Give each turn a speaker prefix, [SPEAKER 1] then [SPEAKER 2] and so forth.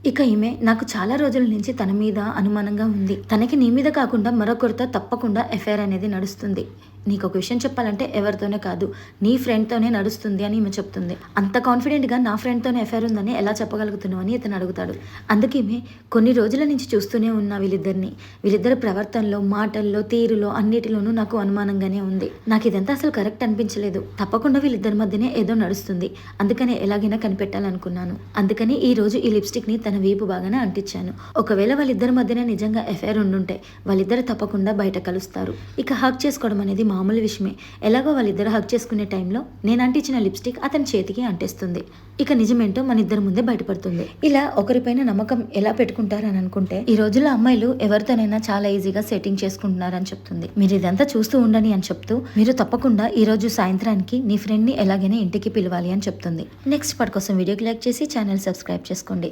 [SPEAKER 1] ఇక ఈమె నాకు చాలా రోజుల నుంచి తన మీద అనుమానంగా ఉంది. తనకి నీ మీద కాకుండా మరొకరితో తప్పకుండా ఎఫైర్ అనేది నడుస్తుంది. నీకు ఒక విషయం చెప్పాలంటే ఎవరితోనే కాదు, నీ ఫ్రెండ్‌తోనే నడుస్తుంది అని ఈమె చెప్తుంది. అంత కాన్ఫిడెంట్‌గా నా ఫ్రెండ్‌తోనే ఎఫైర్ ఉందని ఎలా చెప్పగలుగుతున్నావు అని ఇతను అడుగుతాడు. అందుకే ఈమె కొన్ని రోజుల నుంచి చూస్తూనే ఉన్నా వీళ్ళిద్దరిని. వీళ్ళిద్దరి ప్రవర్తనలో, మాటల్లో, తీరులో అన్నిటిలోనూ నాకు అనుమానంగానే ఉంది. నాకు ఇదంతా అసలు కరెక్ట్ అనిపించలేదు. తప్పకుండా వీళ్ళిద్దరి మధ్యనే ఏదో నడుస్తుంది. అందుకనే ఎలాగైనా కనిపెట్టాలనుకున్నాను. అందుకని ఈ రోజు ఈ లిప్‌స్టిక్‌ని తన వీపు భాగాన అంటించాను. ఒకవేళ వాళ్ళిద్దరి మధ్యనే నిజంగా ఎఫైర్ ఉండుంటే వాళ్ళిద్దరు తప్పకుండా బయట కలుస్తారు. ఇక హగ్ చేసుకోవడం అనేది మామూలు విషయమే. ఎలాగో వాళ్ళిద్దరు హగ్ చేసుకునే టైంలో నేను అంటించిన లిప్స్టిక్ అతని చేతికి అంటేస్తుంది. ఇక నిజమేంటో మన ఇద్దరి ముందే బయటపడుతుంది. ఇలా ఒకరిపైన నమ్మకం ఎలా పెట్టుకుంటారని అనుకుంటే ఈ రోజుల్లో అమ్మాయిలు ఎవరితోనైనా చాలా ఈజీగా సెట్టింగ్ చేసుకుంటున్నారని చెప్తుంది. మీరు ఇదంతా చూస్తూ ఉండని అని చెప్తూ మీరు తప్పకుండా ఈ రోజు సాయంత్రానికి నీ ఫ్రెండ్ ని ఎలాగైనా ఇంటికి పిలవాలి అని చెప్తుంది. నెక్స్ట్ పార్ట్ కోసం వీడియోకి లైక్ చేసి ఛానల్ సబ్స్క్రైబ్ చేసుకోండి.